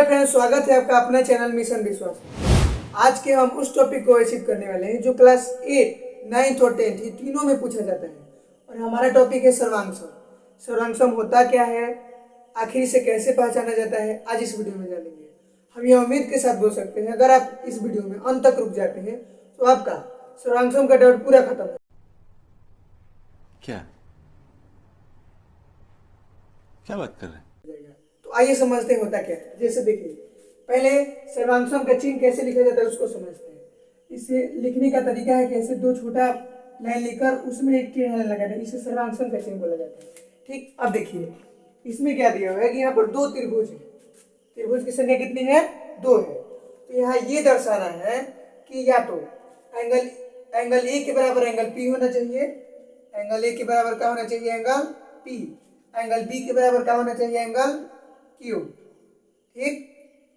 Friends, स्वागत है आपका अपना चैनल मिशन विश्वास। आज के हम उस टॉपिक को अचीव करने वाले हैं जो क्लास 8, 9th और 10th ये तीनों में पूछा जाता है। और हमारा टॉपिक है सर्वांगसम। सर्वांगसम होता क्या है, आखिर इसे कैसे पहचाना जाता है, आज इस वीडियो में जानेंगे। हम ये उम्मीद के साथ बोल सकते हैं, अगर आप इस वीडियो में अंत तक रुक जाते हैं तो आपका सर्वांगसम का डाउट पूरा खत्म है। क्या क्या बात कर रहे हैं? तो आइए समझते हैं होता क्या है। जैसे देखिए, पहले सर्वांगसम का चिन्ह कैसे लिखा जाता है उसको समझते हैं। इसे लिखने का तरीका है कैसे, दो छोटा लाइन लिखकर उसमें एक टेढ़ा लाइन लगा दें, इसे सर्वांगसम का चिन्ह बोला जाता है। ठीक, अब देखिए इसमें क्या दिया हुआ है कि यहाँ पर दो त्रिभुज है। त्रिभुज की संख्या कितनी है? 2 है। तो यहाँ ये दर्शा रहा है कि या तो एंगल ए के बराबर एंगल पी होना चाहिए, एंगल ए के बराबर क्या होना चाहिए? Angle P. एंगल बी के बराबर क्या होना चाहिए? Angle Q. ठीक,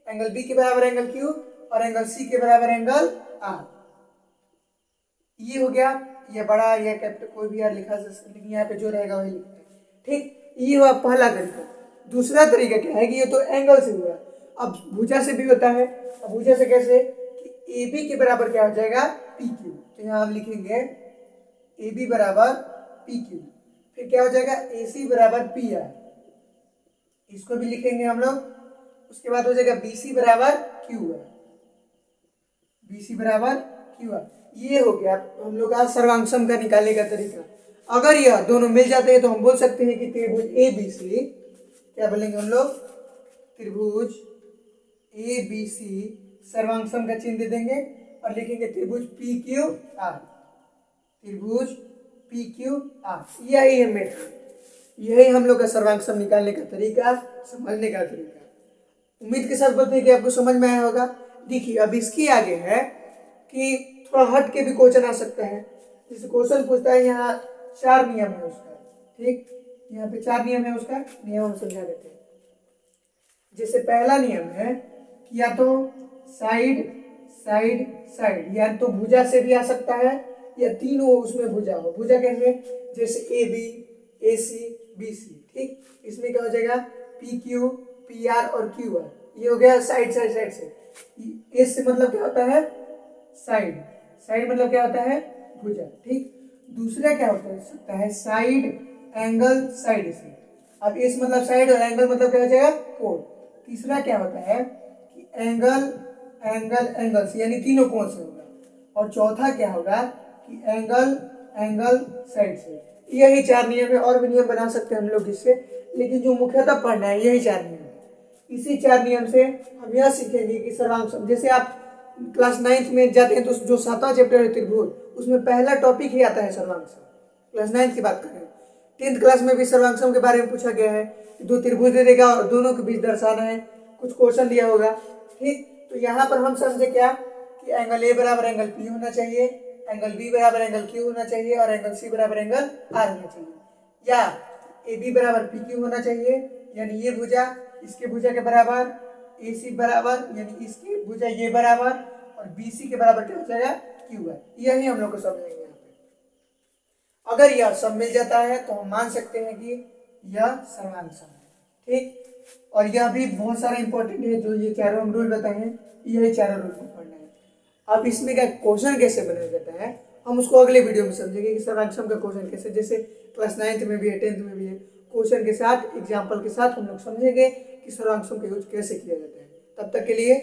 एंगल बी के बराबर एंगल क्यू और एंगल सी के बराबर एंगल आर। ये हो गया, ये बड़ा या कैपिटल कोई भी यार लिखा, यहाँ पे जो रहेगा वही लिखते हैं। ठीक, ये हुआ पहला तरीका। दूसरा तरीका क्या है कि ये तो एंगल से हुआ, अब भुजा से भी होता है। अब भुजा से कैसे कि ए बी के बराबर क्या हो जाएगा? P Q. तो यहाँ हम लिखेंगे ए बी बराबर पी क्यू, फिर क्या हो जाएगा? ए सी बराबर पी आर, इसको भी लिखेंगे हम लोग। उसके बाद हो जाएगा बी सी बराबर क्यू आर, बी सी बराबर क्यू आर। ये हो गया हम लोग का सर्वांगसम का निकालने का तरीका। अगर यह दोनों मिल जाते हैं तो हम बोल सकते हैं कि त्रिभुज ए बी सी, क्या बोलेंगे हम लोग? त्रिभुज ए बी सी सर्वांगसम का चिन्ह दे देंगे और लिखेंगे त्रिभुज पी क्यू आर, त्रिभुज पी क्यू आर। यही है मेथड, यही हम लोग का सर्वांगसम निकालने का तरीका, समझने का तरीका। उम्मीद के साथ बोलते हैं कि आपको समझ में आया होगा। देखिए अब इसके आगे है कि थोड़ा हट के भी क्वेश्चन आ सकता है। जैसे क्वेश्चन पूछता है, यहाँ 4 नियम है उसका। ठीक, यहाँ पे 4 नियम है उसका, नियम हम समझा देते हैं। जैसे पहला नियम है कि या तो साइड साइड साइड, या तो भुजा से भी आ सकता है या तीनों उसमें भुजा हो। भुजा कैसे? जैसे A B, A C, B C. ठीक, इसमें क्या हो जाएगा? पी क्यू, पी आर और क्यू आर। ये हो गया साइड साइड साइड से। एस से मतलब क्या होता है? साइड। साइड मतलब क्या होता है? भुजा। ठीक, दूसरा क्या होता है सकता है? साइड एंगल साइड से। अब एस मतलब साइड और एंगल मतलब क्या हो जाएगा? कोण। तीसरा क्या होता है कि एंगल एंगल एंगल से, यानी तीनों कोण से होगा। और चौथा क्या होगा कि एंगल एंगल साइड से। यही 4 नियम है, और भी नियम बना सकते हैं हम लोग इससे, लेकिन जो मुख्यतः पढ़ना है यही 4 नियम है। इसी 4 नियम से हम यह सीखेंगे कि सर्वांगसम, जैसे आप क्लास 9th में जाते हैं तो जो 7वां चैप्टर है त्रिभुज, उसमें पहला टॉपिक ही आता है सर्वांगसम। क्लास 9th की बात करें, 10th क्लास में भी सर्वांगसम के बारे में पूछा गया है। 2 त्रिभुज दे देगा और दोनों के बीच दर्शाना है, कुछ क्वेश्चन दिया होगा। ठीक, तो यहाँ पर हम समझे क्या कि एंगल ए बराबर एंगल पी होना चाहिए, एंगल बी बराबर एंगल क्यू होना चाहिए और एंगल सी बराबर एंगल आर होना चाहिए, या ए बी बराबर पी क्यू होना चाहिए, यानी ये भुजा इसके भुजा के बराबर, ए सी बराबर यानी इसकी भुजा ये बराबर, और बी सी के बराबर क्या हो जाएगा? Q R. यही हम लोग को समझेंगे यहाँ पे। अगर यह सब मिल जाता है तो हम मान सकते हैं कि यह सर्वांगसम है। ठीक, और यह भी बहुत सारा इंपॉर्टेंट है, जो ये चारों हम रूल बताए हैं, यही चारों रूल को पढ़ना है। अब इसमें का क्वेश्चन कैसे बनाया जाता है हम उसको अगले वीडियो में समझेंगे कि सर्वांगसम का क्वेश्चन कैसे, जैसे क्लास 9th में भी है, 10th में भी है, क्वेश्चन के साथ एग्जाम्पल के साथ हम लोग समझेंगे कि सर्वांगसम का यूज कैसे किया जाता है। तब तक के लिए